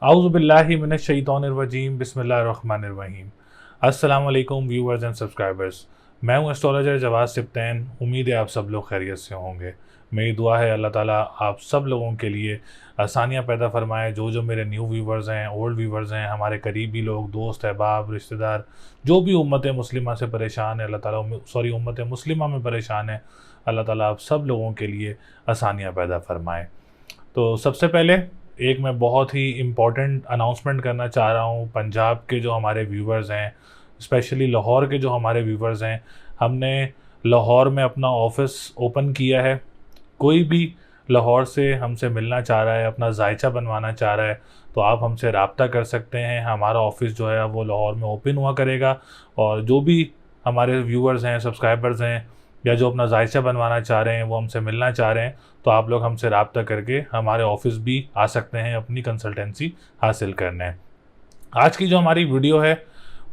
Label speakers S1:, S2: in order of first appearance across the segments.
S1: आउज़ु बिल्लाहि मिनश शैतानिर बिस्मिल्लाहिर्रहमानिर्रहीम। अस्सलाम वालेकुम व्यूअर्स एंड सब्सक्राइबर्स। मैं हूं एस्ट्रोलॉजर जवाद सिप्तैन। उम्मीद है आप सब लोग खैरियत से होंगे। मेरी दुआ है अल्लाह ताला आप सब लोगों के लिए आसानियां पैदा फरमाए। जो मेरे न्यू व्यूवर्स हैं, ओल्ड व्यूवर्स हैं, हमारे करीबी लोग, दोस्त, अहबाब, रिश्तेदार, जो भी उम्मत मुस्लिमा से परेशान है, अल्लाह ताला उम्मत मुस्लिमा में परेशान है, अल्लाह ताला आप सब लोगों के लिए आसानियाँ पैदा फरमाए। तो सबसे पहले एक मैं बहुत ही इम्पोर्टेंट अनाउंसमेंट करना चाह रहा हूँ पंजाब के जो हमारे व्यूवर्स हैं, स्पेशली लाहौर के जो हमारे व्यूवर्स हैं। हमने लाहौर में अपना ऑफ़िस ओपन किया है। कोई भी लाहौर से हमसे मिलना चाह रहा है, अपना जायचा बनवाना चाह रहा है, तो आप हमसे रब्ता कर सकते हैं। हमारा ऑफ़िस जो है वो लाहौर में ओपन हुआ करेगा, और जो भी हमारे व्यूवर्स हैं, सब्सक्राइबर्स हैं, या जो अपना जायचा बनवाना चाह रहे हैं, वो हमसे मिलना चाह रहे हैं, तो आप लोग हमसे रब्ता करके हमारे ऑफ़िस भी आ सकते हैं अपनी कंसल्टेंसी हासिल करने। आज की जो हमारी वीडियो है,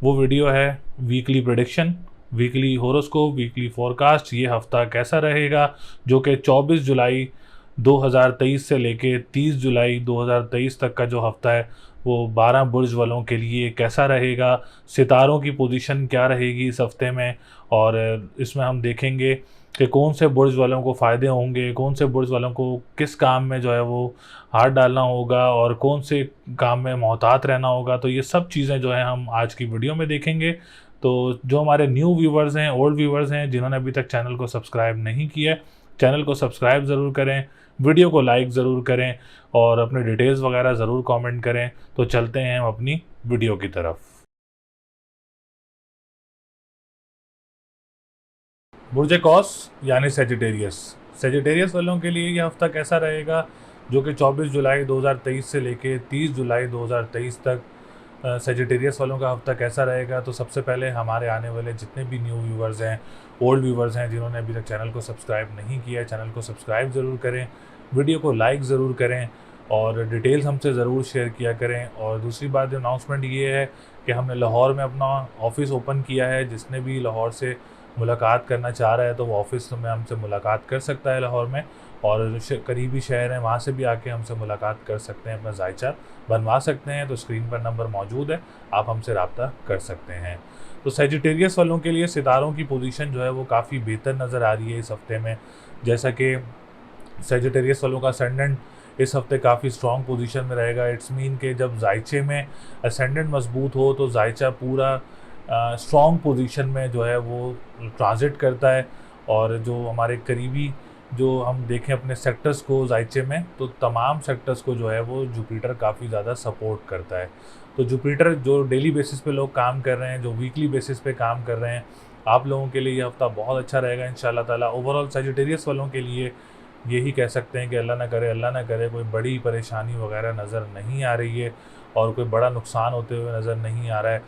S1: वो वीडियो है weekly prediction, weekly horoscope, weekly forecast. ये हफ़्ता कैसा रहेगा, जो कि 24 जुलाई 2023 से लेके 30 जुलाई 2023 तक का जो हफ़्ता है, वो 12 बुर्ज वालों के लिए कैसा रहेगा, सितारों की पोजीशन क्या रहेगी इस हफ़्ते में। और इसमें हम देखेंगे कि कौन से बुर्ज वालों को फ़ायदे होंगे, कौन से बुर्ज वालों को किस काम में जो है वो हाथ डालना होगा, और कौन से काम में मोहतात रहना होगा। तो ये सब चीज़ें जो हैं हम आज की वीडियो में देखेंगे। तो जो हमारे न्यू व्यूवर्स हैं, ओल्ड व्यूवर्स हैं, जिन्होंने अभी तक चैनल को सब्सक्राइब नहीं किया है, चैनल को सब्सक्राइब ज़रूर करें, वीडियो को लाइक ज़रूर करें, और अपने डिटेल्स वगैरह ज़रूर कमेंट करें। तो चलते हैं हम अपनी वीडियो की तरफ। बुर्ज कौस यानी सेजिटेरियस। सेजिटेरियस वालों के लिए यह हफ़्ता कैसा रहेगा, जो कि 24 जुलाई 2023 से लेके 30 जुलाई 2023 तक सेजिटेरियस वालों का हफ़्ता कैसा रहेगा। तो सबसे पहले हमारे आने वाले जितने भी न्यू व्यूवर्स हैं, ओल्ड व्यूवर्स हैं, जिन्होंने अभी तक चैनल को सब्सक्राइब नहीं किया है, चैनल को सब्सक्राइब ज़रूर करें, वीडियो को लाइक ज़रूर करें, और डिटेल्स हमसे ज़रूर शेयर किया करें। और दूसरी बात अनाउंसमेंट ये है कि हमने लाहौर में अपना ऑफ़िस ओपन किया है। जिसने भी लाहौर से मुलाकात करना चाह रहा है, तो वो ऑफ़िस में हमसे मुलाकात कर सकता है लाहौर में, और जो करीबी शहर हैं वहाँ से भी आके हमसे मुलाकात कर सकते हैं, अपना जायचा बनवा सकते हैं। तो स्क्रीन पर नंबर मौजूद है, आप हमसे रब्ता कर सकते हैं। तो सेजिटेरियस वालों के लिए सितारों की पोजीशन जो है वो काफ़ी बेहतर नज़र आ रही है इस हफ़्ते में। जैसा कि सेजिटेरियस वालों का असेंडेंट इस हफ़्ते काफ़ी स्ट्रॉन्ग पोजीशन में रहेगा। इट्स मीन कि जब जायचे में असेंडेंट मजबूत हो, तो जायचा पूरा स्ट्रॉन्ग पोजीशन में जो है वो ट्रांजिट करता है। और जो हमारे करीबी, जो हम देखें अपने सेक्टर्स को जायचे में, तो तमाम सेक्टर्स को जो है वो जुपिटर काफ़ी ज़्यादा सपोर्ट करता है। तो जुपिटर जो डेली बेसिस पे लोग काम कर रहे हैं, जो वीकली बेसिस पे काम कर रहे हैं, आप लोगों के लिए ये हफ़्ता बहुत अच्छा रहेगा इंशाल्लाह ताला। ओवरऑल सेजिटेरियस वालों के लिए यही कह सकते हैं कि अल्लाह ना करे कोई बड़ी परेशानी वगैरह नज़र नहीं आ रही है, और कोई बड़ा नुकसान होते हुए नज़र नहीं आ रहा है।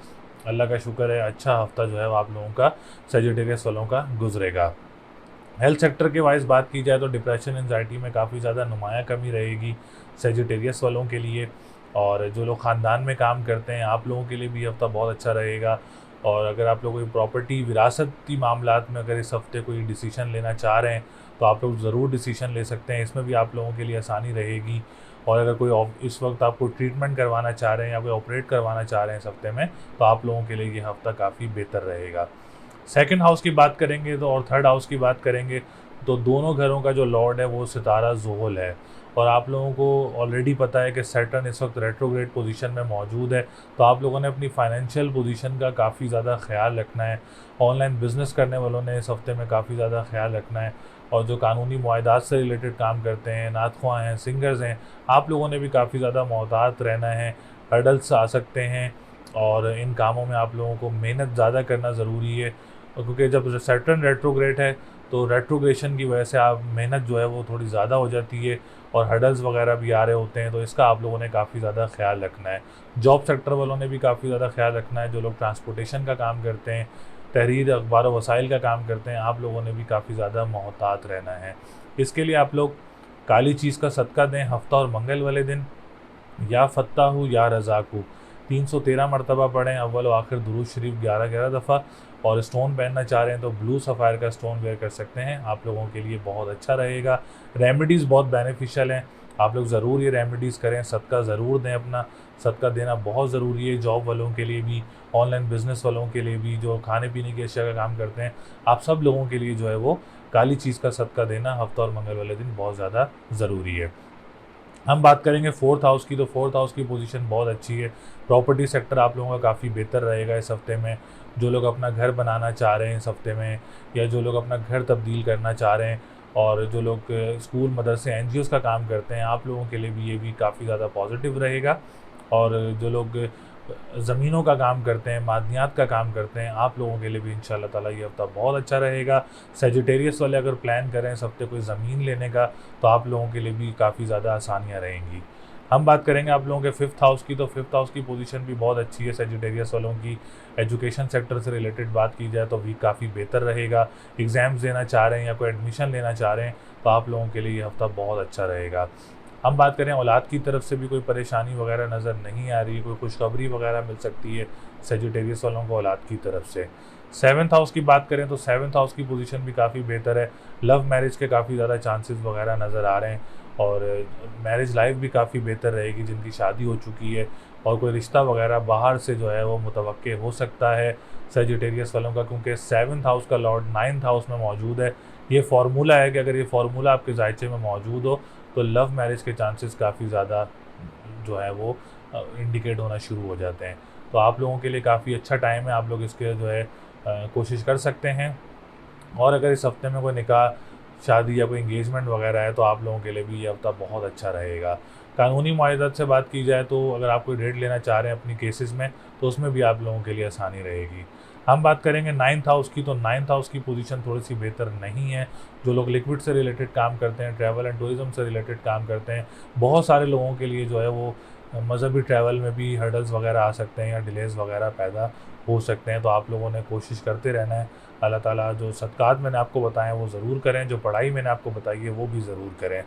S1: अल्लाह का शुक्र है, अच्छा हफ़्ता जो है वो आप लोगों का सेजिटेरियस वालों का गुजरेगा। हेल्थ सेक्टर के वाइज बात की जाए, तो डिप्रेशन, एंजाइटी में काफ़ी ज़्यादा नुमायाँ कमी रहेगी सेजिटेरियस वालों के लिए। और जो लोग ख़ानदान में काम करते हैं, आप लोगों के लिए भी हफ़्ता बहुत अच्छा रहेगा। और अगर आप लोग कोई प्रॉपर्टी विरासती मामलात में अगर इस हफ़्ते कोई डिसीजन लेना चाह रहे हैं, तो आप लोग ज़रूर डिसीजन ले सकते हैं। इसमें भी आप लोगों के लिए आसानी रहेगी। और अगर कोई इस वक्त आप कोई ट्रीटमेंट करवाना चाह रहे हैं, या कोई ऑपरेट करवाना चाह रहे हैं इस हफ़्ते में, तो आप लोगों के लिए ये हफ़्ता काफ़ी बेहतर रहेगा। सेकंड हाउस की बात करेंगे तो, और थर्ड हाउस की बात करेंगे, तो दोनों घरों का जो लॉर्ड है वो सितारा ज़ुहल है। और आप लोगों को ऑलरेडी पता है कि सैटर्न इस वक्त रेट्रोग्रेड पोजीशन में मौजूद है। तो आप लोगों ने अपनी फाइनेंशियल पोजीशन का काफ़ी ज़्यादा ख्याल रखना है। ऑनलाइन बिज़नेस करने वालों ने इस हफ़्ते में काफ़ी ज़्यादा ख्याल रखना है। और जो कानूनी मुआहदात से रिलेटेड काम करते हैं, नातख्वां हैं, सिंगर्स हैं, आप लोगों ने भी काफ़ी ज़्यादा मोहतात रहना है। हर्डल्स आ सकते हैं, और इन कामों में आप लोगों को मेहनत ज़्यादा करना ज़रूरी है। क्योंकि जब सैटर्न रेट्रोग्रेड है, तो रेट्रोग्रेशन की वजह से आप मेहनत जो है वो थोड़ी ज़्यादा हो जाती है, और हर्डल्स वगैरह भी आ रहे होते हैं। तो इसका आप लोगों ने काफ़ी ज़्यादा ख्याल रखना है। जॉब सेक्टर वालों ने भी काफ़ी ज़्यादा ख्याल रखना है। जो लोग ट्रांसपोर्टेशन का काम करते हैं, तहरीर अखबार वसाइल का काम करते हैं, आप लोगों ने भी काफ़ी ज़्यादा मोहतात रहना है। इसके लिए आप लोग काली चीज़ का सदका दें हफ्ता और मंगल वाले दिन। या फ़त्ताहु या रज़ाक़ु 313 मरतबा पढ़ें, अव्वल व आखिर दुरूद शरीफ 11-11 दफ़ा। और स्टोन पहनना चाह रहे हैं तो ब्लू सफ़ायर का स्टोन वेयर कर सकते हैं, आप लोगों के लिए बहुत अच्छा रहेगा। रेमेडीज़ बहुत बेनिफिशियल हैं। आप लोग ज़रूर ये रेमेडीज़ करें, सदका ज़रूर दें अपना, सदका देना बहुत ज़रूरी है जॉब वालों के लिए भी, ऑनलाइन बिज़नेस वालों के लिए भी, जो खाने पीने की अशिया का काम करते हैं, आप सब लोगों के लिए जो है वो काली चीज़ का सदका देना हफ्ता और मंगल वाले दिन बहुत ज़्यादा ज़रूरी है। हम बात करेंगे फोर्थ हाउस की, तो फोर्थ हाउस की पोजीशन बहुत अच्छी है। प्रॉपर्टी सेक्टर आप लोगों का काफ़ी बेहतर रहेगा इस हफ्ते में। जो लोग अपना घर बनाना चाह रहे हैं इस हफ्ते में, या जो लोग अपना घर तब्दील करना चाह रहे हैं, और जो लोग स्कूल मदरसे एनजीओज़ का काम करते हैं, आप लोगों के लिए भी ये भी काफ़ी ज़्यादा पॉजिटिव रहेगा। और जो लोग ज़मीनों का काम करते हैं, मादनियात का काम करते हैं, आप लोगों के लिए भी इंशाल्लाह ताला ये हफ्ता बहुत अच्छा रहेगा। सेजिटेरियस वाले अगर प्लान करें इस हफ्ते कोई ज़मीन लेने का, तो आप लोगों के लिए भी काफ़ी ज़्यादा आसानियाँ रहेंगी। हम बात करेंगे आप लोगों के फिफ्थ हाउस की, तो फिफ्थ हाउस की पोजीशन भी बहुत अच्छी है सेजिटेरियस वालों की। एजुकेशन सेक्टर से रिलेटेड बात की जाए तो भी काफ़ी बेहतर रहेगा। एग्ज़ाम्स देना चाह रहे हैं या कोई एडमिशन लेना चाह रहे हैं, तो आप लोगों के लिए ये हफ्ता बहुत अच्छा रहेगा। हम बात करें औलाद की तरफ से भी कोई परेशानी वगैरह नज़र नहीं आ रही, कोई खुशखबरी वगैरह मिल सकती है सेजिटेरियस वालों को औलाद की तरफ से। सेवन्थ हाउस की बात करें तो सेवन्थ हाउस की पोजीशन भी काफ़ी बेहतर है। लव मैरिज के काफ़ी ज़्यादा चांसेस वगैरह नज़र आ रहे हैं, और मैरिज लाइफ भी काफ़ी बेहतर रहेगी जिनकी शादी हो चुकी है, और कोई रिश्ता वगैरह बाहर से जो है वो मुतवक्के हो सकता है सेजिटेरियस वालों का, क्योंकि सेवन्थ हाउस का लॉर्ड नाइन्थ हाउस में मौजूद है। ये फार्मूला है कि अगर ये फार्मूला आपके जायचे में मौजूद हो तो लव मैरिज के चांसेस काफ़ी ज़्यादा जो है वो इंडिकेट होना शुरू हो जाते हैं। तो आप लोगों के लिए काफ़ी अच्छा टाइम है, आप लोग इसके जो है कोशिश कर सकते हैं। और अगर इस हफ्ते में कोई निकाह, शादी या कोई इंगेजमेंट वगैरह है, तो आप लोगों के लिए भी ये हफ्ता बहुत अच्छा रहेगा। कानूनी मुआहदात से बात की जाए तो अगर आप कोई रेट लेना चाह रहे हैं अपनी केसेस में, तो उसमें भी आप लोगों के लिए आसानी रहेगी। हम बात करेंगे नाइन्थ हाउस की, तो नाइन्थ हाउस की पोजीशन थोड़ी सी बेहतर नहीं है। जो लोग लिक्विड से रिलेटेड काम करते हैं, ट्रैवल एंड टूरिज़्म से रिलेटेड काम करते हैं, बहुत सारे लोगों के लिए जो है वो मज़हबी ट्रैवल में भी हर्डल्स वगैरह आ सकते हैं या डिलेज़ वगैरह पैदा हो सकते हैं। तो आप लोगों ने कोशिश करते रहना है। अल्लाह ताला जो सदक़ात मैंने आपको बताए हैं वो ज़रूर करें, जो पढ़ाई मैंने आपको बताई है वो भी ज़रूर करें।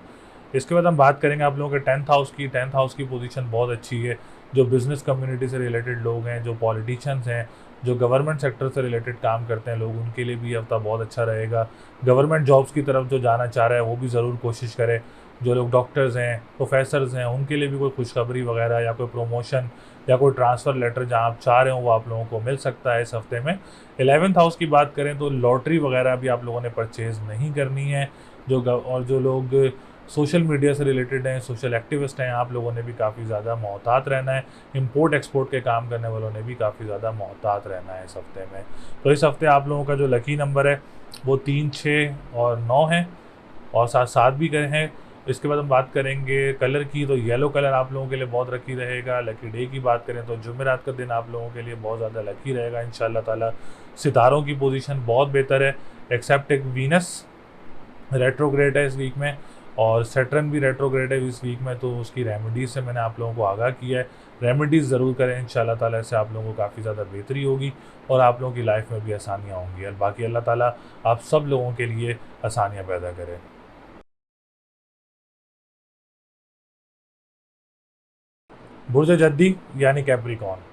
S1: इसके बाद हम बात करेंगे आप लोगों के टेंथ हाउस की। टेंथ हाउस की पोजीशन बहुत अच्छी है। जो बिज़नेस कम्युनिटी से रिलेटेड लोग हैं, जो पॉलिटिशियंस हैं, जो गवर्नमेंट सेक्टर से रिलेटेड काम करते हैं लोग, उनके लिए भी हफ्ता बहुत अच्छा रहेगा। गवर्नमेंट जॉब्स की तरफ जो जाना चाह रहा है वो भी ज़रूर कोशिश करें। जो लोग डॉक्टर्स हैं, प्रोफेसर्स हैं, उनके लिए भी कोई खुशखबरी वगैरह या कोई प्रमोशन या कोई ट्रांसफ़र लेटर जहाँ आप चाह रहे हो वो आप लोगों को मिल सकता है इस हफ्ते में। 11th हाउस की बात करें तो लॉटरी वगैरह भी आप लोगों ने परचेज़ नहीं करनी है। और जो लोग सोशल मीडिया से रिलेटेड हैं, सोशल एक्टिविस्ट हैं, आप लोगों ने भी काफ़ी ज़्यादा मोहतात रहना है। इंपोर्ट एक्सपोर्ट के काम करने वालों ने भी काफ़ी ज़्यादा मोहतात रहना है इस हफ्ते में। तो इस हफ्ते आप लोगों का जो लकी नंबर है वो 3, 6 और 9 है, और साथ 7 भी गए हैं। इसके बाद हम बात करेंगे कलर की, तो येलो कलर आप लोगों के लिए बहुत लकी रहेगा। लकी डे की बात करें तो जुमेरात का दिन आप लोगों के लिए बहुत ज़्यादा लकी रहेगा इंशाल्लाह ताला। सितारों की पोजीशन बहुत बेहतर है, एक्सेप्ट एक वीनस रेट्रोग्रेड है इस वीक में, और सैटर्न भी रेट्रोग्रेड है इस वीक में। तो उसकी रेमेडीज़ से मैंने आप लोगों को आगाह किया है। रेमेडीज़ ज़रूर करें इंशाल्लाह ताला, इससे आप लोगों को काफ़ी ज़्यादा बेहतरी होगी और आप लोगों की लाइफ में भी आसानियाँ होंगी। और बाकी अल्लाह ताला आप सब लोगों के लिए आसानियाँ पैदा करें। बुर्ज जद्दी यानी कैप्रिकॉन।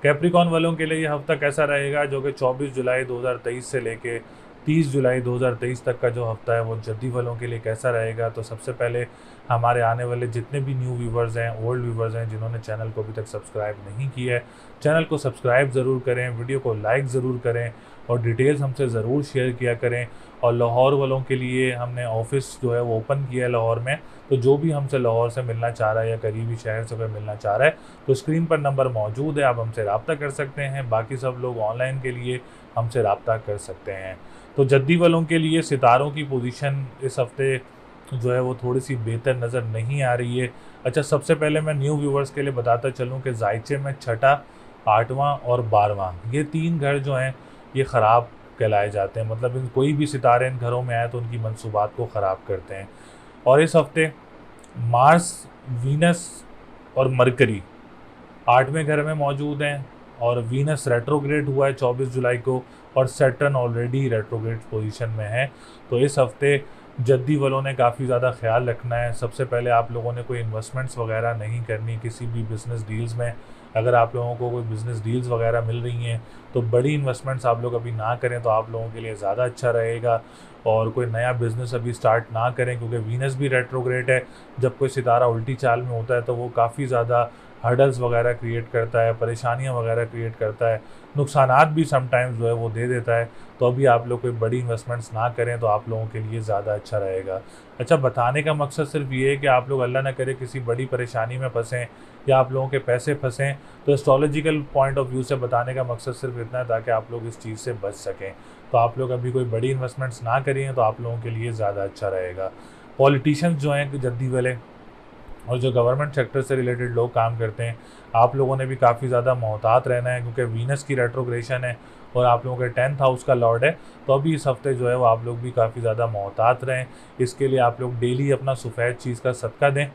S1: कैप्रिकॉन वालों के लिए ये हफ्ता कैसा रहेगा, जो कि 24 जुलाई 2023 से लेके 30 जुलाई 2023 तक का जो हफ्ता है वो जद्दी वालों के लिए कैसा रहेगा। तो सबसे पहले हमारे आने वाले जितने भी न्यू व्यूवर्स हैं, ओल्ड व्यूवर्स हैं, जिन्होंने चैनल को अभी तक सब्सक्राइब नहीं किया है, चैनल को सब्सक्राइब ज़रूर करें, वीडियो को लाइक ज़रूर करें, और डिटेल्स हमसे ज़रूर शेयर किया करें। और लाहौर वालों के लिए हमने ऑफिस जो है वो ओपन किया है लाहौर में। तो जो भी हमसे लाहौर से मिलना चाह रहा है या करीबी शहर से कोई मिलना चाह रहा है, तो स्क्रीन पर नंबर मौजूद है, आप हमसे रब्ता कर सकते हैं। बाकी सब लोग ऑनलाइन के लिए हमसे रब्ता कर सकते हैं। तो जद्दी वालों के लिए सितारों की पोजीशन इस हफ्ते जो है वो थोड़ी सी बेहतर नज़र नहीं आ रही है। अच्छा, सबसे पहले मैं न्यू व्यूवर्स के लिए बताता चलूँ कि जायचे में छठा, 8वां और 12वां ये 3 घर जो हैं ये ख़राब कहलाए जाते हैं। मतलब इन कोई भी सितारे इन घरों में आए तो उनकी मंसूबात को ख़राब करते हैं। और इस हफ्ते मार्स, वीनस और मरकरी 8वें घर में मौजूद हैं, और वीनस रेट्रोग्रेड हुआ है 24 जुलाई को, और सैटर्न ऑलरेडी रेट्रोग्रेड पोजीशन में है। तो इस हफ्ते जद्दी वालों ने काफ़ी ज़्यादा ख्याल रखना है। सबसे पहले आप लोगों ने कोई इन्वेस्टमेंट्स वगैरह नहीं करनी किसी भी बिज़नेस डील्स में। अगर आप लोगों को कोई बिज़नेस डील्स वगैरह मिल रही हैं तो बड़ी इन्वेस्टमेंट्स आप लोग अभी ना करें तो आप लोगों के लिए ज़्यादा अच्छा रहेगा। और कोई नया बिज़नेस अभी स्टार्ट ना करें क्योंकि वीनस भी रेट्रोग्रेड है। जब कोई सितारा उल्टी चाल में होता है तो वो काफ़ी ज़्यादा हर्डल्स वगैरह क्रिएट करता है, परेशानियाँ वगैरह क्रिएट करता है, नुकसानात भी समटाइम्स जो है वो दे देता है। तो अभी आप लोग कोई बड़ी इन्वेस्टमेंट्स ना करें तो आप लोगों के लिए ज़्यादा अच्छा रहेगा। अच्छा, बताने का मकसद सिर्फ ये है कि आप लोग अल्लाह ना करे किसी बड़ी परेशानी में फंसें या आप लोगों के पैसे फंसें। तो एस्ट्रोलॉजिकल पॉइंट ऑफ व्यू से बताने का मकसद सिर्फ इतना है ताकि आप लोग इस चीज़ से बच सकें। तो आप लोग अभी कोई बड़ी इन्वेस्टमेंट्स ना करिए तो आप लोगों के लिए ज़्यादा अच्छा रहेगा। पॉलिटिशियंस जो हैं जद्दी वाले और जो गवर्नमेंट सेक्टर से रिलेटेड लोग काम करते हैं, आप लोगों ने भी काफ़ी ज़्यादा मोहतात रहना है क्योंकि वीनस की रेट्रोग्रेशन है और आप लोगों के 10th हाउस का लॉर्ड है। तो अभी इस हफ्ते जो है वो आप लोग भी काफ़ी ज़्यादा मोहतात रहें। इसके लिए आप लोग डेली अपना सफ़ेद चीज़ का सदका दें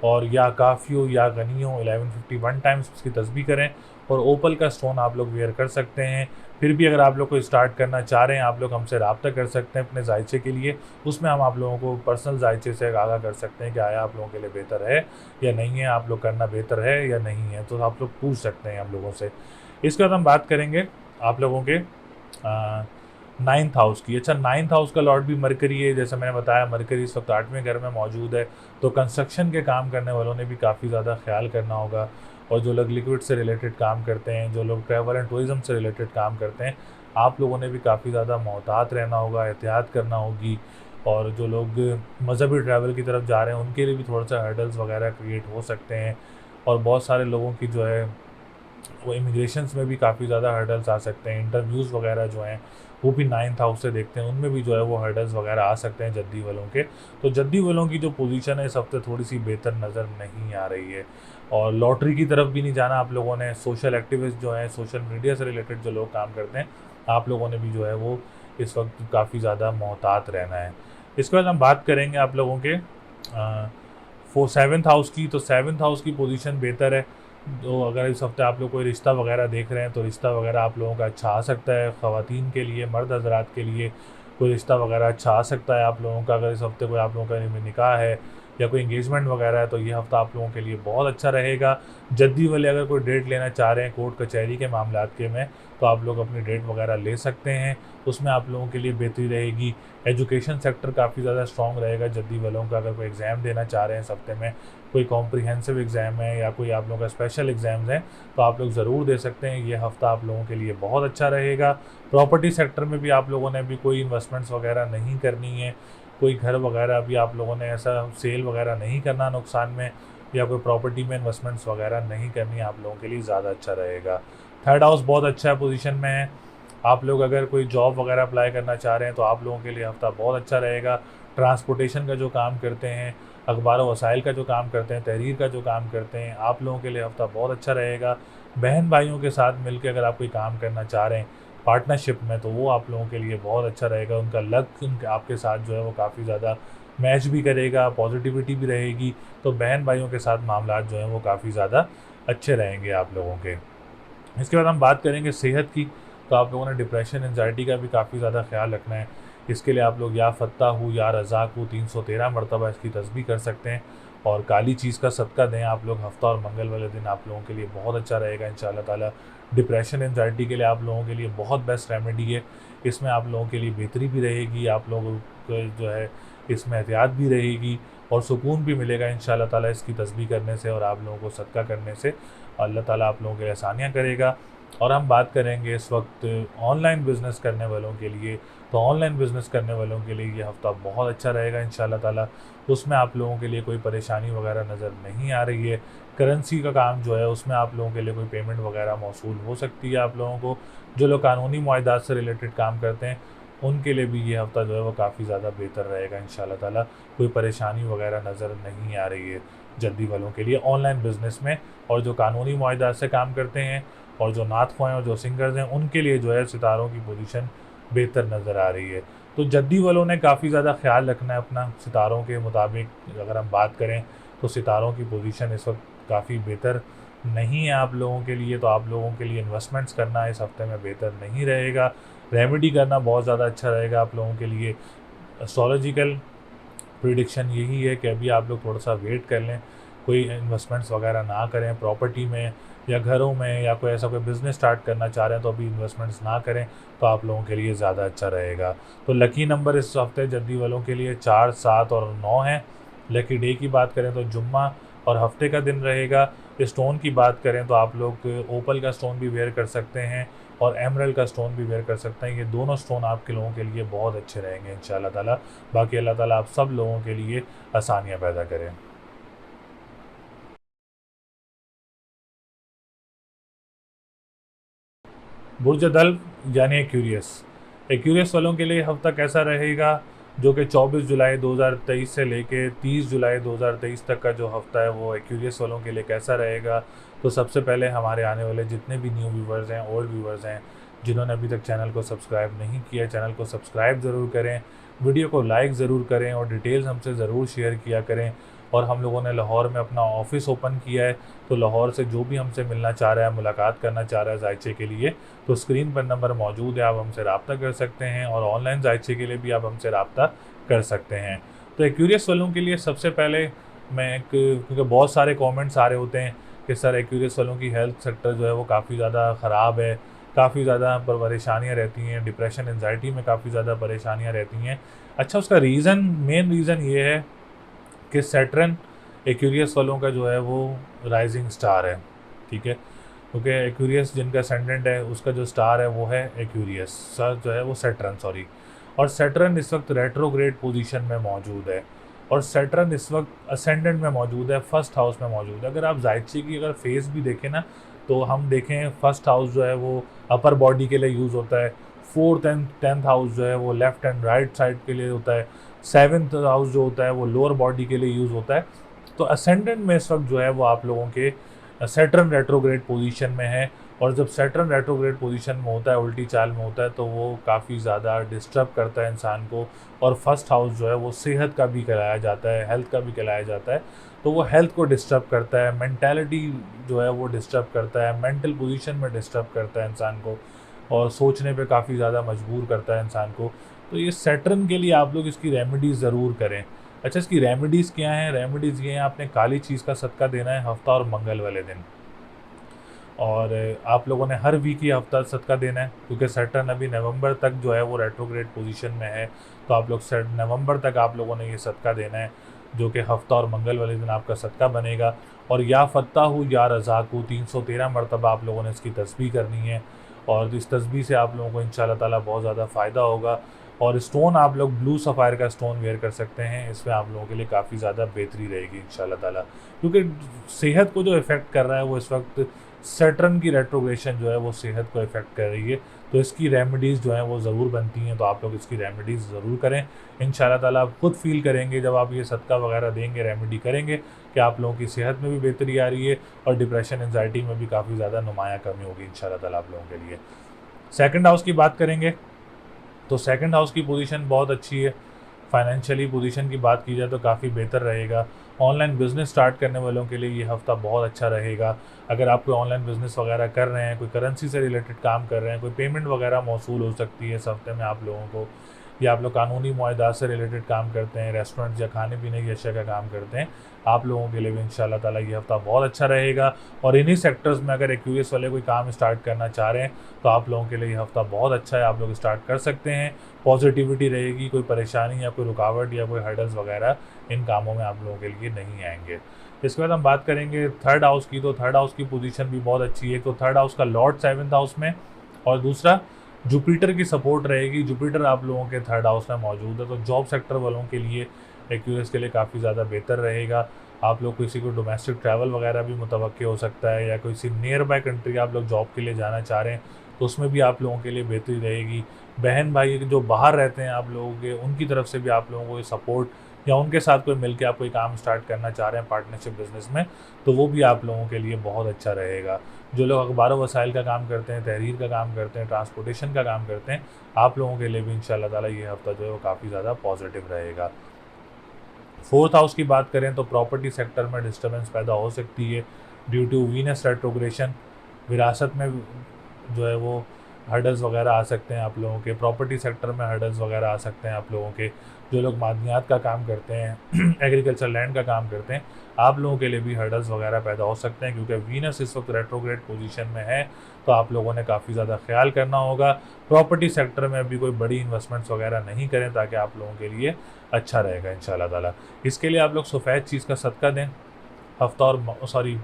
S1: और या काफ़ी हो या गनी हो 1151 टाइम्स उसकी तस्बीह करें। और ओपल का स्टोन आप लोग वेयर कर सकते हैं। फिर भी अगर आप लोग को स्टार्ट करना चाह रहे हैं आप लोग हमसे रब्ता कर सकते हैं अपने जायचे के लिए। उसमें हम आप लोगों को पर्सनल जायचे से आगाह कर सकते हैं कि आया आप लोगों के लिए बेहतर है या नहीं है, आप लोग करना बेहतर है या नहीं है, तो आप लोग पूछ सकते हैं हम लोगों से। इसके बाद हम बात करेंगे आप लोगों के 9th हाउस की। अच्छा, 9th हाउस का लॉर्ड भी मरकरी है। जैसे मैंने बताया मरकरी इस वक्त 8वें घर में मौजूद है। तो कंस्ट्रक्शन के काम करने वालों ने भी काफ़ी ज़्यादा ख्याल करना होगा। और जो लोग लिक्विड से रिलेटेड काम करते हैं, जो लोग ट्रैवल एंड टूरिज़्म से रिलेटेड काम करते हैं, आप लोगों ने भी काफ़ी ज़्यादा मोहतात रहना होगा, एहतियात करना होगी। और जो लोग मजहबी ट्रैवल की तरफ जा रहे हैं उनके लिए भी थोड़ा सा हर्डल्स वगैरह क्रिएट हो सकते हैं। और बहुत सारे लोगों की जो है वो इमिग्रेशंस में भी काफ़ी ज़्यादा हर्डल्स आ सकते हैं। इंटरव्यूज़ वगैरह जो हैं वो भी 9th हाउस से देखते हैं, उनमें भी जो है वो हर्डल्स वगैरह आ सकते हैं जद्दी वालों के। तो जद्दी वालों की जो पोजीशन है इस हफ्ते थोड़ी सी बेहतर नज़र नहीं आ रही है। और लॉटरी की तरफ भी नहीं जाना आप लोगों ने। सोशल एक्टिविस्ट जो हैं, सोशल मीडिया से रिलेटेड जो लोग काम करते हैं, आप लोगों ने भी जो है वो इस वक्त काफ़ी ज़्यादा मोहतात रहना है। इसके बाद हम बात करेंगे आप लोगों के 7th हाउस की। तो 7th हाउस की पोजीशन बेहतर है। तो अगर इस हफ्ते आप लोग कोई रिश्ता वगैरह देख रहे हैं तो रिश्ता वगैरह आप लोगों का अच्छा आ सकता है। ख़वातीन के लिए, मर्द हजरात के लिए कोई रिश्ता वगैरह अच्छा आ सकता है आप लोगों का। अगर इस हफ्ते कोई आप लोगों का निकाह है या कोई इंगेजमेंट वगैरह है तो ये हफ्ता आप लोगों के लिए बहुत अच्छा रहेगा। जद्दी वाले अगर कोई डेट लेना चाह रहे हैं कोर्ट कचहरी के मामलात के में तो आप लोग अपनी डेट वगैरह ले सकते हैं, उसमें आप लोगों के लिए बेहतरी रहेगी। एजुकेशन सेक्टर काफ़ी ज़्यादा स्ट्रॉन्ग रहेगा जद्दी वालों का। अगर कोई एग्ज़ाम देना चाह रहे हैं इस हफ्ते में, कोई कॉम्प्रिहेंसिव एग्ज़ाम है या कोई आप लोगों का स्पेशल एग्ज़ाम्स हैं तो आप लोग ज़रूर दे सकते हैं। ये हफ़्ता आप लोगों के लिए बहुत अच्छा रहेगा। प्रॉपर्टी सेक्टर में भी आप लोगों ने भी कोई इन्वेस्टमेंट्स वगैरह नहीं करनी है। कोई घर वगैरह भी आप लोगों ने ऐसा सेल वगैरह नहीं करना नुकसान में, या कोई प्रॉपर्टी में इन्वेस्टमेंट्स वगैरह नहीं करनी, आप लोगों के लिए ज़्यादा अच्छा रहेगा। 3rd हाउस बहुत अच्छा पोजीशन में है। आप लोग अगर कोई जॉब वगैरह अप्लाई करना चाह रहे हैं तो आप लोगों के लिए हफ़्ता बहुत अच्छा रहेगा। ट्रांसपोर्टेशन का जो काम करते हैं, अखबार वसाइल का जो काम करते हैं, तहरीर का जो काम करते हैं, आप लोगों के लिए हफ़्ता बहुत अच्छा रहेगा। बहन भाइयों के साथ मिलकर अगर आप कोई काम करना चाह रहे हैं पार्टनरशिप में तो वो आप लोगों के लिए बहुत अच्छा रहेगा। उनका लक आपके साथ जो है वो काफ़ी ज़्यादा मैच भी करेगा, पॉजिटिविटी भी रहेगी। तो बहन भाइयों के साथ मामलात जो हैं वो काफ़ी ज़्यादा अच्छे रहेंगे आप लोगों के। इसके बाद हम बात करेंगे सेहत की। तो आप लोगों ने डिप्रेशन, एंजाइटी का भी काफ़ी ज़्यादा ख्याल रखना है। इसके लिए आप लोग या फ़त्ताह हूँ या रज़ाक हूँ 313 मरतबा इसकी तस्बीह कर सकते हैं। और काली चीज़ का सदका दें आप लोग हफ्ता और मंगल वाले दिन, आप लोगों के लिए बहुत अच्छा रहेगा इंशाअल्लाह ताला। डिप्रेशन, एंजाइटी के लिए आप लोगों के लिए बहुत बेस्ट रेमेडी है। इसमें आप लोगों के लिए बेहतरी भी रहेगी, आप लोगों को जो है इसमें एहतियात भी रहेगी और सुकून भी मिलेगा इंशाअल्लाह ताला इसकी तस्बीह करने से और आप लोगों को सदका करने से। अल्लाह ताला आप लोगों के लिए आसानियाँ करेगा। और हम बात करेंगे इस वक्त ऑनलाइन बिज़नेस करने वालों के लिए। तो ऑनलाइन बिज़नेस करने वालों के लिए ये हफ़्ता बहुत अच्छा रहेगा इंशाअल्लाह ताला। उसमें आप लोगों के लिए कोई परेशानी वगैरह नज़र नहीं आ रही है। करेंसी का काम जो है उसमें आप लोगों के लिए कोई पेमेंट वगैरह मौसूल हो सकती है आप लोगों को। जो लोग कानूनी मुआहदात से रिलेटेड काम करते हैं उनके लिए भी ये हफ़्ता जो है वो काफ़ी ज़्यादा बेहतर रहेगा इंशाअल्लाह ताला। कोई परेशानी वगैरह नज़र नहीं आ रही है जल्दी वालों के लिए ऑनलाइन बिज़नेस में। और जो कानूनी मुआहदात से काम करते हैं और जो नात ख्वाह हैं और जो सिंगर्स हैं उनके लिए जो है सितारों की पोजीशन बेहतर नज़र आ रही है। तो जद्दी वालों ने काफ़ी ज़्यादा ख्याल रखना है अपना सितारों के मुताबिक। अगर हम बात करें तो सितारों की पोजीशन इस वक्त काफ़ी बेहतर नहीं है आप लोगों के लिए। तो आप लोगों के लिए इन्वेस्टमेंट्स करना इस हफ्ते में बेहतर नहीं रहेगा। रेमेडी करना बहुत ज़्यादा अच्छा रहेगा आप लोगों के लिए। एस्ट्रोलॉजिकल प्रिडिक्शन यही है कि अभी आप लोग थोड़ा सा वेट कर लें, कोई इन्वेस्टमेंट्स वगैरह ना करें प्रॉपर्टी में या घरों में, या कोई ऐसा कोई बिज़नेस स्टार्ट करना चाह रहे हैं तो अभी इन्वेस्टमेंट्स ना करें, तो आप लोगों के लिए ज़्यादा अच्छा रहेगा। तो लकी नंबर इस हफ्ते जद्दी वालों के लिए 4, 7 और 9 हैं। लकी डे की बात करें तो जुम्मा और हफ्ते का दिन रहेगा। स्टोन की बात करें तो आप लोग ओपल का स्टोन भी वेयर कर सकते हैं और एमरल्ड का स्टोन भी वेयर कर सकते हैं। ये दोनों स्टोन आपके लोगों के लिए बहुत अच्छे रहेंगे इंशाल्लाह ताला। बाकी अल्लाह ताला आप सब लोगों के लिए आसानियाँ पैदा करें। बुर्ज दल्ब यानी एक्यूरियस वालों के लिए हफ्ता कैसा रहेगा, जो कि 24 जुलाई 2023 से लेके 30 जुलाई 2023 तक का जो हफ्ता है वो एक्यूरियस वालों के लिए कैसा रहेगा। तो सबसे पहले हमारे आने वाले जितने भी न्यू व्यूवर्स हैं, ओल्ड व्यूवर्स हैं, जिन्होंने अभी तक चैनल को सब्सक्राइब नहीं किया, चैनल को सब्सक्राइब ज़रूर करें, वीडियो को लाइक ज़रूर करें और डिटेल्स हमसे ज़रूर शेयर किया करें। और हम लोगों ने लाहौर में अपना ऑफ़िस ओपन किया है, तो लाहौर से जो भी हमसे मिलना चाह रहा है, मुलाकात करना चाह रहा है जायचे के लिए, तो स्क्रीन पर नंबर मौजूद है, आप हमसे रब्ता कर सकते हैं और ऑनलाइन जायचे के लिए भी आप हमसे रब्ता कर सकते हैं। तो एक्यूरियस वालों के लिए सबसे पहले क्योंकि बहुत सारे कमेंट्स आ रहे होते हैं कि सर एक्यूरियस वालों की हेल्थ सेक्टर जो है वो काफ़ी ज़्यादा ख़राब है, काफ़ी ज़्यादा परेशानियाँ रहती हैं, डिप्रेशन एंजाइटी में काफ़ी ज़्यादा परेशानियाँ रहती हैं। अच्छा, उसका मेन रीज़न ये है कि सैटर्न एक्यूरियस वालों का जो है वो राइजिंग स्टार है, ठीक है, क्योंकि एक्यूरियस जिनका असेंडेंट है उसका जो स्टार है वो है एक्यूरियस, सर जो है वो सैटर्न, सॉरी। और सैटर्न इस वक्त रेट्रोग्रेड पोजीशन में मौजूद है और सैटर्न इस वक्त असेंडेंट में मौजूद है, फर्स्ट हाउस में मौजूद है। अगर आप जायचे की अगर फेस भी देखें ना, तो हम देखें फर्स्ट हाउस जो है वो अपर बॉडी के लिए यूज़ होता है, फोर्थ एंड 10th हाउस जो है वो लेफ़्ट एंड राइट साइड के लिए होता है, 7th हाउस जो होता है वो लोअर बॉडी के लिए यूज़ होता है। तो असेंडेंट में इस वक्त जो है वो आप लोगों के सैटर्न रेट्रोग्रेड पोजीशन में है। और जब सैटर्न रेट्रोग्रेड पोजीशन में होता है, उल्टी चाल में होता है, तो वो काफ़ी ज़्यादा डिस्टर्ब करता है इंसान को। और फर्स्ट हाउस जो है वो सेहत का भी कहलाया जाता है, हेल्थ का भी कहलाया जाता है, तो वो हेल्थ को डिस्टर्ब करता है, मेंटालिटी जो है वो डिस्टर्ब करता है, मेंटल पोजीशन में डिस्टर्ब करता है इंसान को और सोचने पे काफ़ी ज़्यादा मजबूर करता है इंसान को। तो ये सैटर्न के लिए आप लोग इसकी रेमेडीज़ ज़रूर करें। अच्छा, इसकी रेमेडीज़ क्या हैं? रेमेडीज़ ये हैं, आपने काली चीज़ का सदका देना है हफ्ता और मंगल वाले दिन, और आप लोगों ने हर वीक ही हफ्ता सदका देना है, क्योंकि सैटर्न अभी नवंबर तक जो है वो रेट्रोग्रेड पोजीशन में है। तो आप लोग नवंबर तक आप लोगों ने ये सदका देना है, जो कि हफ्ता और मंगल वाले दिन आपका सदका बनेगा। और या फ़त्ताहु या रज़ाक़ु 313 मरतबा आप लोगों ने इसकी तस्बीह करनी है, और इस तस्बीह से आप लोगों को इंशाल्लाह ताला बहुत ज़्यादा फ़ायदा होगा। और स्टोन आप लोग ब्लू सफ़ायर का स्टोन वेयर कर सकते हैं, इसमें आप लोगों के लिए काफ़ी ज़्यादा बेहतरी रहेगी इंशाल्लाह ताला। क्योंकि सेहत को जो इफ़ेक्ट कर रहा है वो इस वक्त सैटर्न की रेट्रोग्रेशन जो है वो सेहत को इफ़ेक्ट कर रही है, तो इसकी रेमेडीज़ जो हैं वो ज़रूर बनती हैं। तो आप लोग इसकी रेमेडीज़ ज़रूर करें, इंशाल्लाह ताला आप खुद फील करेंगे जब आप ये सदका वगैरह देंगे, रेमेडी करेंगे, कि आप लोगों की सेहत में भी बेहतरी आ रही है और डिप्रेशन एंजाइटी में भी काफ़ी ज़्यादा नुमायाँ कमी होगी इंशाल्लाह ताला आप लोगों के लिए। सेकंड हाउस की बात करेंगे तो सेकंड हाउस की पोजीशन बहुत अच्छी है। फाइनेंशियली पोजीशन की बात की जाए तो काफ़ी बेहतर रहेगा। ऑनलाइन बिज़नेस स्टार्ट करने वालों के लिए ये हफ़्ता बहुत अच्छा रहेगा। अगर आप कोई ऑनलाइन बिज़नेस वगैरह कर रहे हैं, कोई करेंसी से रिलेटेड काम कर रहे हैं, कोई पेमेंट वगैरह मौसूल हो सकती है इस हफ्ते में आप लोगों को, या आप लोग कानूनी मुआहदात से रिलेटेड काम करते हैं, रेस्टोरेंट्स या खाने पीने की अशिया का काम करते हैं, आप लोगों के लिए भी इंशाल्लाह ताला ये हफ़्ता बहुत अच्छा रहेगा। और इन्हीं सेक्टर्स में अगर एक्यूरियस वाले कोई काम स्टार्ट करना चाह रहे हैं तो आप लोगों के लिए ये हफ़्ता बहुत अच्छा है, आप लोग स्टार्ट कर सकते हैं। पॉजिटिविटी रहेगी, कोई परेशानी या कोई रुकावट या कोई हर्डल्स वगैरह इन कामों में आप लोगों के लिए नहीं आएंगे। इसके बाद हम बात करेंगे थर्ड हाउस की, तो थर्ड हाउस की पोजीशन भी बहुत अच्छी है। तो थर्ड हाउस का लॉर्ड 7th हाउस में और दूसरा जुपिटर की सपोर्ट रहेगी। जुपिटर आप लोगों के थर्ड हाउस में मौजूद है, तो जॉब सेक्टर वालों के लिए एक्यूरियस के लिए काफ़ी ज़्यादा बेहतर रहेगा। आप लोग किसी को डोमेस्टिक ट्रैवल वगैरह भी मुतवक्किल हो सकता है, या किसी नियर बाय कंट्री आप लोग जॉब के लिए जाना चाह रहे हैं तो उसमें भी आप लोगों के लिए बेहतरी रहेगी। बहन भाई जो बाहर रहते हैं आप लोगों के, उनकी तरफ से भी आप लोगों को सपोर्ट, या उनके साथ कोई मिलकर आप कोई काम स्टार्ट करना चाह रहे हैं पार्टनरशिप बिज़नेस में, तो वो भी आप लोगों के लिए बहुत अच्छा रहेगा। जो लोग अखबार वसाइल का काम करते हैं, तहरीर का काम करते हैं, ट्रांसपोर्टेशन का काम करते हैं, आप लोगों के लिए भी इंशाल्लाह ताला ये हफ़्ता जो है वो काफ़ी ज़्यादा पॉजिटिव रहेगा। फोर्थ हाउस की बात करें तो प्रॉपर्टी सेक्टर में डिस्टर्बेंस पैदा हो सकती है ड्यू टू वीनस रेट्रोग्रेशन। विरासत में जो है वो हर्डल्स वगैरह आ सकते हैं आप लोगों के, प्रॉपर्टी सेक्टर में हर्डल्स वगैरह आ सकते हैं आप लोगों के, जो लोग मादनियात का काम करते हैं एग्रीकल्चर लैंड का काम करते हैं, आप लोगों के लिए भी हर्डल्स वगैरह पैदा हो सकते हैं, क्योंकि वीनस इस वक्त रेट्रोग्रेड पोजीशन में है। तो आप लोगों ने काफ़ी ज़्यादा ख्याल करना होगा। प्रॉपर्टी सेक्टर में अभी कोई बड़ी इन्वेस्टमेंट्स वगैरह नहीं करें, ताकि आप लोगों के लिए अच्छा रहेगा इंशाल्लाह ताला। इसके लिए आप लोग सफ़ेद चीज़ का सदका दें। हफ्ता और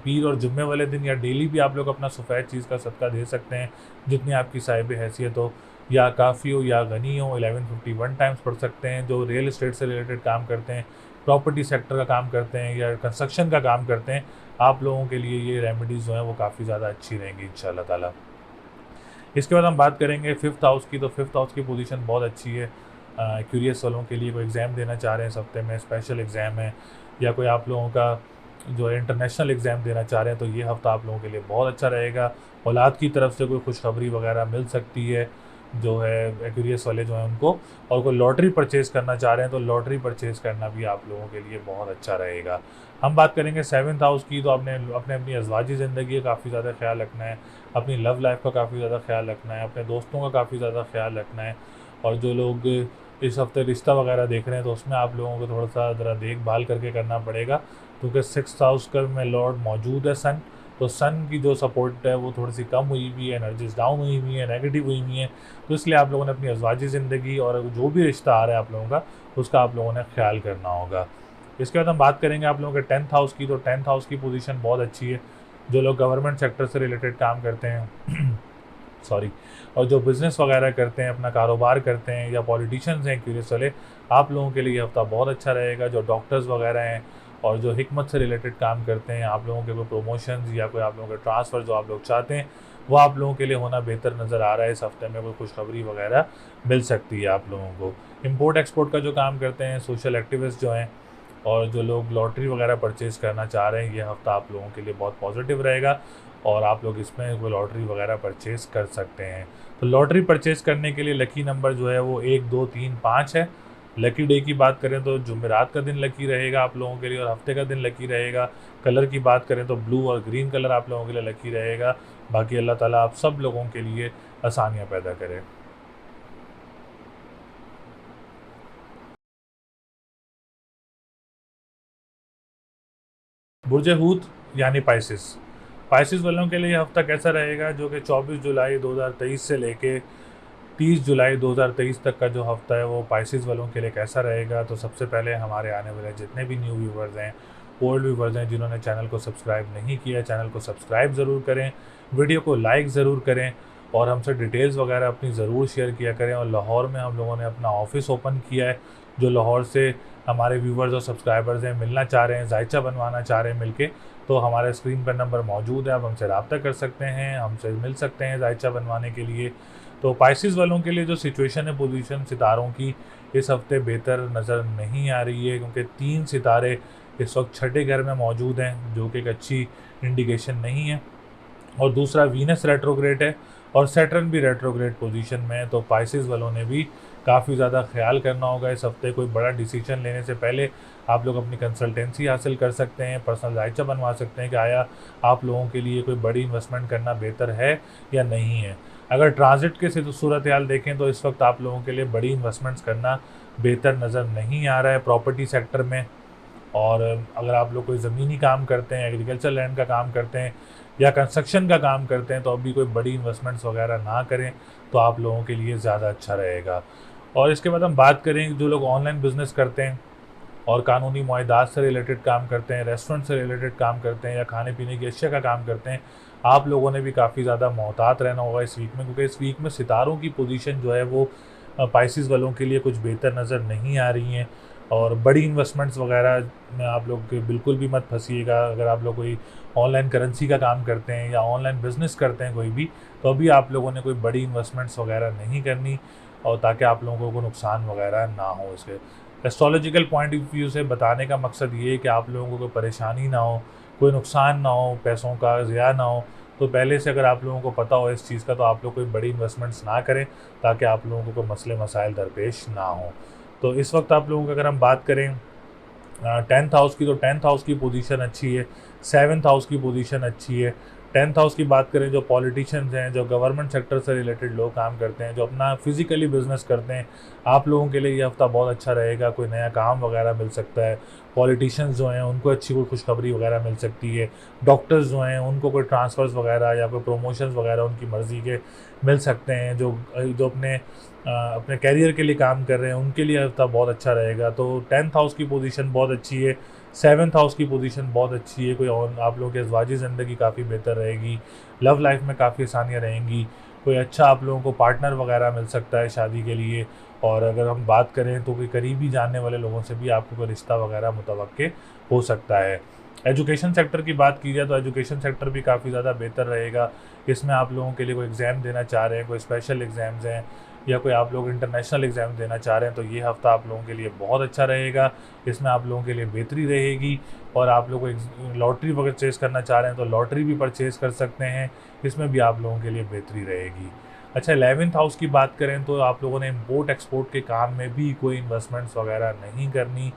S1: पीर और जुम्मे वाले दिन या डेली भी आप लोग अपना सफ़ेद चीज़ का सदका दे सकते हैं, जितनी आपकी साहिब हैसियत हो, या काफ़ी हो या गनी हो। 1151 टाइम्स पढ़ सकते हैं। जो रियल इस्टेट से रिलेटेड काम करते हैं, प्रॉपर्टी सेक्टर का काम करते हैं या कंस्ट्रक्शन का काम करते हैं, आप लोगों के लिए ये रेमेडीज़ जो हैं वो काफ़ी ज़्यादा अच्छी रहेंगी इंशाल्लाह ताला। इसके बाद हम बात करेंगे फिफ्थ हाउस की। तो फिफ्थ हाउस की पोजीशन बहुत अच्छी है क्यूरियस वालों के लिए। कोई एग्ज़ाम देना चाह रहे हैं इस हफ्ते में, स्पेशल एग्ज़ाम है, या कोई आप लोगों का जो है इंटरनेशनल एग्ज़ाम देना चाह रहे हैं, तो ये हफ़्ता आप लोगों के लिए बहुत अच्छा रहेगा। औलाद की तरफ से कोई खुशखबरी वगैरह मिल सकती है जो है एक्यूरियस वाले जो हैं उनको। और कोई लॉटरी परचेज़ करना चाह रहे हैं, तो लॉटरी परचेज़ करना भी आप लोगों के लिए बहुत अच्छा रहेगा। हम बात करेंगे सेवन्थ हाउस की। तो आपने अपनी अज़वाजी ज़िंदगी का काफ़ी ज़्यादा ख्याल रखना है, अपनी लव लाइफ का काफ़ी ज़्यादा ख्याल रखना है, अपने दोस्तों का काफ़ी ज़्यादा ख्याल रखना है। और जो लोग इस हफ्ते रिश्ता वगैरह देख रहे हैं, तो उसमें आप लोगों को थोड़ा सा ज़रा देखभाल करके करना पड़ेगा, क्योंकि सिक्स्थ हाउस का में लॉर्ड मौजूद है सन। तो सन की जो सपोर्ट है वो थोड़ी सी कम हुई हुई है, एनर्जीज डाउन हुई हुई है, नेगेटिव हुई हुई है। तो इसलिए आप लोगों ने अपनी अज़वाजी ज़िंदगी और जो भी रिश्ता आ रहा है आप लोगों का, उसका आप लोगों ने ख्याल करना होगा। इसके बाद हम बात करेंगे आप लोगों के टेंथ हाउस की। तो टेंथ हाउस की पोजीशन बहुत अच्छी है। जो लोग गवर्नमेंट सेक्टर से रिलेटेड काम करते हैं सॉरी, और जो बिज़नेस वगैरह करते हैं, अपना कारोबार करते हैं, या पॉलिटिशियंस हैं क्यूरियस वाले, आप लोगों के लिए ये हफ्ता बहुत अच्छा रहेगा। जो डॉक्टर्स वगैरह हैं और जो हिकमत से रिलेटेड काम करते हैं, आप लोगों के कोई प्रमोशंस या कोई आप लोगों के ट्रांसफ़र जो आप लोग चाहते हैं, वो आप लोगों के लिए होना बेहतर नज़र आ रहा है। इस हफ्ते में कोई खुशखबरी वगैरह मिल सकती है आप लोगों को। इम्पोर्ट एक्सपोर्ट का जो काम करते हैं, सोशल एक्टिविस्ट जो हैं, और जो लोग लॉटरी वगैरह परचेज़ करना चाह रहे हैं, ये हफ़्ता आप लोगों के लिए बहुत पॉजिटिव रहेगा, और आप लोग इसमें वो लॉटरी वगैरह परचेज़ कर सकते हैं। तो लॉटरी परचेज़ करने के लिए लकी नंबर जो है वो 1, 2, 3, 5 है। लकी डे की बात करें तो जुमेरात का दिन लकी रहेगा आप लोगों के लिए, और हफ्ते का दिन लकी रहेगा। कलर की बात करें तो ब्लू और ग्रीन कलर आप लोगों के लिए लकी रहेगा। बाकी अल्लाह ताला आप सब लोगों के लिए आसानियाँ पैदा करे। बुर्ज हूत यानी पाइसिस। पाइसिस वालों के लिए ये हफ्ता कैसा रहेगा, जो कि 24 जुलाई 2023 से लेके 30 जुलाई 2023 तक का जो हफ्ता है वो पाइसिस वालों के लिए कैसा रहेगा। तो सबसे पहले हमारे आने वाले जितने भी न्यू व्यूवर्स हैं, ओल्ड व्यूवर्स हैं, जिन्होंने चैनल को सब्सक्राइब नहीं किया, चैनल को सब्सक्राइब ज़रूर करें, वीडियो को लाइक ज़रूर करें, और हमसे डिटेल्स वगैरह अपनी ज़रूर शेयर किया करें। और लाहौर में हम लोगों ने अपना ऑफ़िस ओपन किया है। जो लाहौर से हमारे व्यूवर्स और सब्सक्राइबर्स हैं, मिलना चाह रहे हैं, जायचा बनवाना चाह रहे हैं मिलके, तो हमारे स्क्रीन पर नंबर मौजूद है, आप हमसे रब्ता कर सकते हैं, हमसे मिल सकते हैं जायचा बनवाने के लिए। तो पाइसिस वालों के लिए जो सिचुएशन है पोजीशन सितारों की, इस हफ्ते बेहतर नज़र नहीं आ रही है, क्योंकि 3 सितारे इस वक्त छठे घर में मौजूद हैं, जो कि एक अच्छी इंडिकेशन नहीं है। और दूसरा वीनस रेट्रोग्रेड है, और सैटर्न भी रेट्रोग्रेड पोजीशन में है। तो पाइसिस वालों ने भी काफ़ी ज़्यादा ख्याल करना होगा इस हफ्ते। कोई बड़ा डिसीजन लेने से पहले आप लोग अपनी कंसल्टेंसी हासिल कर सकते हैं, पर्सनल जायचा बनवा सकते हैं कि आया आप लोगों के लिए कोई बड़ी इन्वेस्टमेंट करना बेहतर है या नहीं है। अगर ट्रांजिट के सूरत हाल देखें तो इस वक्त आप लोगों के लिए बड़ी इन्वेस्टमेंट्स करना बेहतर नज़र नहीं आ रहा है प्रॉपर्टी सेक्टर में। और अगर आप लोग कोई ज़मीनी काम करते हैं, एग्रीकल्चर लैंड का काम करते हैं, या कंस्ट्रक्शन का काम करते हैं, तो अभी कोई बड़ी इन्वेस्टमेंट्स वगैरह ना करें, तो आप लोगों के लिए ज़्यादा अच्छा रहेगा। और इसके बाद हम बात करें जो लोग ऑनलाइन बिज़नेस करते हैं और कानूनी मुआहदात से रिलेटेड काम करते हैं, रेस्टोरेंट से रिलेटेड काम करते हैं, या खाने पीने की अशिया का काम करते हैं, आप लोगों ने भी काफ़ी ज़्यादा मोहतात रहना होगा इस वीक में, क्योंकि इस वीक में सितारों की पोजीशन जो है वो पाइसिस वालों के लिए कुछ बेहतर नज़र नहीं आ रही हैं। और बड़ी इन्वेस्टमेंट्स वगैरह में आप लोग बिल्कुल भी मत फंसिएगा। अगर आप लोग कोई ऑनलाइन करेंसी का काम करते हैं या ऑनलाइन बिज़नेस करते हैं कोई भी, तो अभी आप लोगों ने कोई बड़ी इन्वेस्टमेंट्स वगैरह नहीं करनी, और ताकि आप लोगों को नुकसान वगैरह ना हो। इसके एस्ट्रोलॉजिकल पॉइंट ऑफ व्यू से बताने का मकसद ये है कि आप लोगों को कोई परेशानी ना हो, कोई नुकसान ना हो, पैसों का ज़िया ना हो। तो पहले से अगर आप लोगों को पता हो इस चीज़ का, तो आप लोग कोई बड़ी इन्वेस्टमेंट्स ना करें, ताकि आप लोगों को कोई मसले मसाइल दरपेश ना हो। तो इस वक्त आप लोगों की अगर हम बात करें टेंथ हाउस की, तो टेंथ हाउस की पोजीशन अच्छी है, सेवन्थ हाउस की पोजीशन अच्छी है, 10th हाउस की बात करें, जो पॉलिटिशियंस हैं, जो गवर्नमेंट सेक्टर से रिलेटेड लोग काम करते हैं, जो अपना फिजिकली बिजनेस करते हैं, आप लोगों के लिए ये हफ्ता बहुत अच्छा रहेगा। कोई नया काम वगैरह मिल सकता है। पॉलिटिशियंस जो हैं उनको अच्छी कोई खुशखबरी वगैरह मिल सकती है। डॉक्टर्स जो हैं उनको कोई ट्रांसफ़र्स वगैरह या कोई प्रमोशंस वगैरह उनकी मर्ज़ी के मिल सकते हैं। जो जो अपने कैरियर के लिए काम कर रहे हैं उनके लिए हफ्ता बहुत अच्छा रहेगा। तो 10th हाउस की पोजीशन बहुत अच्छी है। 7th हाउस की पोजीशन बहुत अच्छी है। कोई और आप लोगों की अज़वाजी ज़िंदगी काफ़ी बेहतर रहेगी। लव लाइफ में काफ़ी आसानियाँ रहेंगी। कोई अच्छा आप लोगों को पार्टनर वगैरह मिल सकता है शादी के लिए। और अगर हम बात करें तो कोई करीबी जानने वाले लोगों से भी आपको कोई रिश्ता वगैरह मुतवक्के हो सकता है। एजुकेशन सेक्टर की बात की जाए तो एजुकेशन सेक्टर भी काफ़ी ज़्यादा बेहतर रहेगा। इसमें आप लोगों के लिए कोई एग्ज़ाम देना चाह रहे हैं, कोई स्पेशल एग्ज़ाम्स हैं या कोई आप लोग इंटरनेशनल एग्ज़ाम देना चाह रहे हैं, तो ये हफ़्ता आप लोगों के लिए बहुत अच्छा रहेगा। इसमें आप लोगों के लिए बेहतरी रहेगी। और आप लोग लॉटरी परचेज़ करना चाह रहे हैं तो लॉटरी भी परचेज़ कर सकते हैं। इसमें भी आप लोगों के लिए बेहतरी रहेगी। अच्छा, 11th हाउस की बात करें तो आप लोगों ने इम्पोर्ट एक्सपोर्ट के काम में भी कोई इन्वेस्टमेंट्स वगैरह नहीं करनी।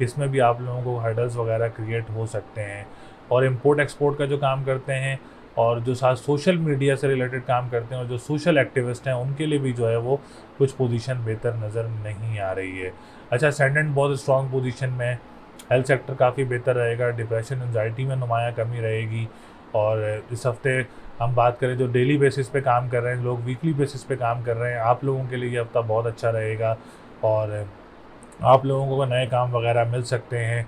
S1: इसमें भी आप लोगों को हर्डल्स वगैरह क्रिएट हो सकते हैं। और इम्पोर्ट एक्सपोर्ट का जो काम करते हैं और जो साथ सोशल मीडिया से रिलेटेड काम करते हैं और जो सोशल एक्टिविस्ट हैं उनके लिए भी जो है वो कुछ पोजीशन बेहतर नज़र नहीं आ रही है। अच्छा, असेंडेंट बहुत स्ट्रॉन्ग पोजीशन में है। हेल्थ सेक्टर काफ़ी बेहतर रहेगा। डिप्रेशन एंजाइटी में नुमाया कमी रहेगी। और इस हफ्ते हम बात करें जो डेली बेसिस पे काम कर रहे हैं लोग, वीकली बेसिस पे काम कर रहे हैं, आप लोगों के लिए ये हफ्ता बहुत अच्छा रहेगा। और आप लोगों को नए काम वगैरह मिल सकते हैं।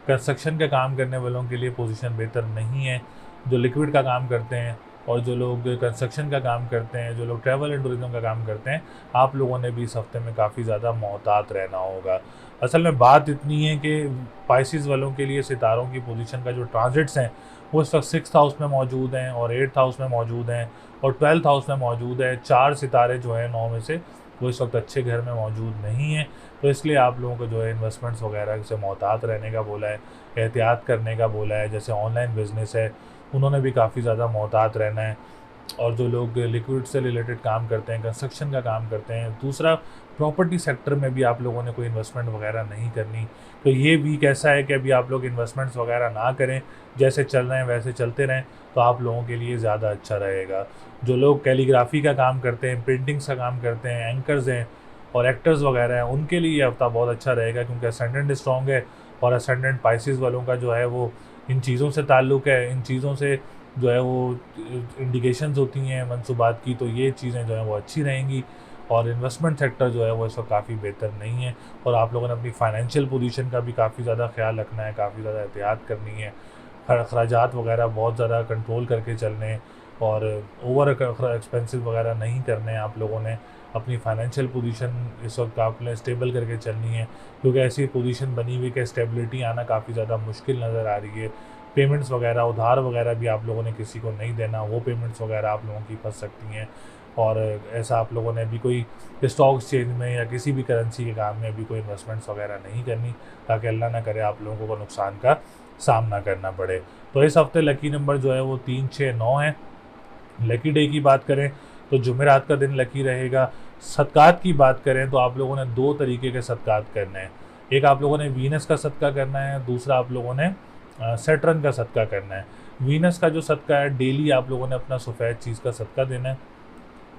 S1: कंस्ट्रक्शन का काम करने वालों के लिए पोजीशन बेहतर नहीं है। जो लिक्विड का काम करते हैं और जो लोग कंस्ट्रक्शन का काम करते हैं, जो लोग ट्रैवल एंड टूरिज्म का काम करते हैं, आप लोगों ने भी इस हफ्ते में काफ़ी ज़्यादा मोहतात रहना होगा। असल में बात इतनी है कि पाइसिस वालों के लिए सितारों की पोजीशन का जो ट्रांजिट्स हैं वो इस वक्त 6th हाउस में मौजूद हैं और 8th हाउस में मौजूद हैं और 12th हाउस में मौजूद है। 4 सितारे जो हैं 9 में से वो इस वक्त अच्छे घर में मौजूद नहीं हैं। तो इसलिए आप लोगों को जो है इन्वेस्टमेंट्स वगैरह से मोहतात रहने का बोला है, एहतियात करने का बोला है। जैसे ऑनलाइन बिज़नेस है उन्होंने भी काफ़ी ज़्यादा मोहतात रहना है। और जो लोग लिक्विड से रिलेटेड काम करते हैं, कंस्ट्रक्शन का काम करते हैं, दूसरा प्रॉपर्टी सेक्टर में भी आप लोगों ने कोई इन्वेस्टमेंट वगैरह नहीं करनी। तो ये वीक ऐसा है कि अभी आप लोग इन्वेस्टमेंट्स वगैरह ना करें, जैसे चल रहे हैं वैसे चलते रहें, तो आप लोगों के लिए ज़्यादा अच्छा रहेगा। जो लोग कैलीग्राफी का काम करते हैं, पेंटिंग्स का काम करते हैं, एंकर्स हैं और एक्टर्स वगैरह हैं, उनके लिए ये हफ्ता बहुत अच्छा रहेगा क्योंकि असेंडेंट स्ट्रॉन्ग है। और असेंडेंट पाइसिस वालों का जो है वो इन चीज़ों से ताल्लुक़ है, इन चीज़ों से जो है वो इंडिकेशंस होती हैं मंसूबात की, तो ये चीज़ें जो हैं वो अच्छी रहेंगी। और इन्वेस्टमेंट सेक्टर जो है वो इस वक्त काफ़ी बेहतर नहीं है। और आप लोगों ने अपनी फाइनेंशियल पोजीशन का भी काफ़ी ज़्यादा ख्याल रखना है, काफ़ी ज़्यादा एहतियात करनी है। खर्चात वगैरह बहुत ज़्यादा कंट्रोल करके चलने हैं और ओवर एक्सपेंसिव वगैरह नहीं करने हैं। आप लोगों ने अपनी फाइनेंशियल पोजीशन इस वक्त आपने स्टेबल करके चलनी है क्योंकि ऐसी पोजीशन बनी हुई कि स्टेबिलिटी आना काफ़ी ज़्यादा मुश्किल नज़र आ रही है। पेमेंट्स वगैरह, उधार वगैरह भी आप लोगों ने किसी को नहीं देना, वो पेमेंट्स वगैरह आप लोगों की फंस सकती हैं। और ऐसा आप लोगों ने अभी कोई स्टॉक एक्सचेंज में या किसी भी करेंसी के काम में अभी कोई इन्वेस्टमेंट्स वगैरह नहीं करनी ताकि अल्लाह ना करे आप लोगों को नुकसान का सामना करना पड़े। तो इस हफ्ते लकी नंबर जो है वो 3, 6, 9 है। लकी डे की बात करें तो जुमेरात का दिन लकी रहेगा। सदक़ात की बात करें तो आप लोगों ने 2 तरीके के सदक़ात करने हैं। एक आप लोगों ने वीनस का सदका करना है, दूसरा आप लोगों ने सैटर्न का सदका करना है। वीनस का जो सदका है, डेली आप लोगों ने अपना सफ़ेद चीज़ का सदका देना है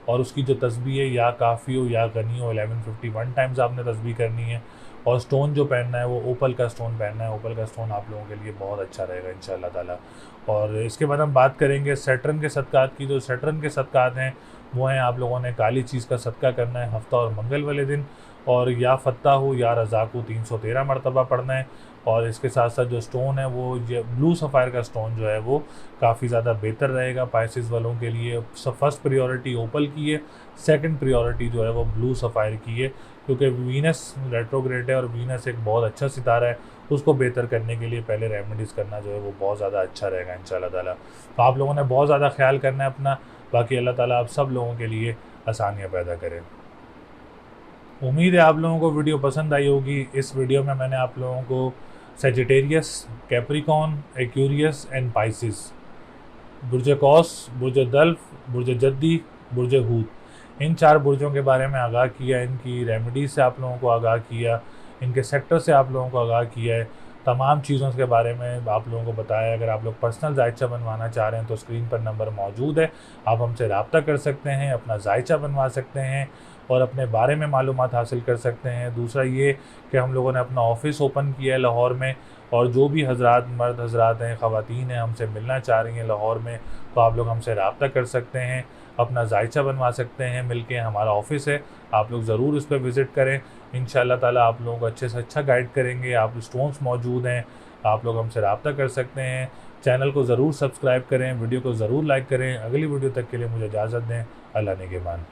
S1: और उसकी जो तस्बीह है, या काफ़ी हो या गनी हो, 1151 टाइम्स आपने तस्बीह करनी है। और स्टोन जो पहनना है वो ओपल का स्टोन पहनना है। ओपल का स्टोन आप लोगों के लिए बहुत अच्छा रहेगा इंशाअल्लाह ताला। और इसके बाद हम बात करेंगे सैटर्न के सदक़ात की। जो सैटर्न के सदक़ात हैं वो हैं आप लोगों ने काली चीज़ का सदका करना है हफ्ता और मंगल वाले दिन, और या फ़त्ता हो या रज़ाक हो 313 मरतबा पढ़ना है। और इसके साथ साथ जो स्टोन है वो ये ब्लू सफ़ायर का स्टोन जो है वो काफ़ी ज़्यादा बेहतर रहेगा पाइसिस वालों के लिए। फर्स्ट प्रायोरिटी ओपल की है, सेकंड प्रायोरिटी जो है वो ब्लू सफ़ायर की है क्योंकि वीनस रेट्रोग्रेड है और वीनस एक बहुत अच्छा सितारा है। उसको बेहतर करने के लिए पहले रेमेडीज़ करना जो है वो बहुत ज़्यादा अच्छा रहेगा इंशाअल्लाह ताला। तो आप लोगों ने बहुत ज़्यादा ख्याल करना है अपना। बाकी अल्लाह ताला आप सब लोगों के लिए आसानियाँ पैदा करें। उम्मीद है आप लोगों को वीडियो पसंद आई होगी। इस वीडियो में मैंने आप लोगों को Sagittarius, Capricorn, Aquarius and Pisces, बुर्ज कौस, बुर्ज दल्फ, बुर्ज जद्दी, बुर्ज हूत, इन 4 बुर्जों के बारे में आगाह किया। इनकी रेमेडीज़ से आप लोगों को आगाह किया, इनके सेक्टर से आप लोगों को आगाह किया है। तमाम चीज़ों के बारे में आप लोगों को बताया। अगर आप लोग पर्सनल जायचा बनवाना चाह रहे हैं तो स्क्रीन पर नंबर मौजूद है, आप हमसे रब्ता कर सकते हैं, अपना जायचा बनवा सकते हैं और अपने बारे में मालूमात हासिल कर सकते हैं। दूसरा ये कि हम लोगों ने अपना ऑफ़िस ओपन किया है लाहौर में, और जो भी हज़रात, मर्द हज़रात हैं, ख़वातीन हैं, हमसे मिलना चाह रही हैं लाहौर में, तो आप लोग हमसे रब्ता कर सकते हैं, अपना जायचा बनवा सकते हैं मिल के। हमारा ऑफ़िस है, आप लोग ज़रूर उस पर विज़िट करें। इंशाअल्लाह ताला आप लोगों को अच्छे से अच्छा गाइड करेंगे। आप स्टोन्स मौजूद हैं, आप लोग हमसे रब्ता कर सकते हैं। चैनल को ज़रूर सब्सक्राइब करें, वीडियो को ज़रूर लाइक करें। अगली वीडियो तक के लिए मुझे इजाज़त दें। अल्लाह निगहबान।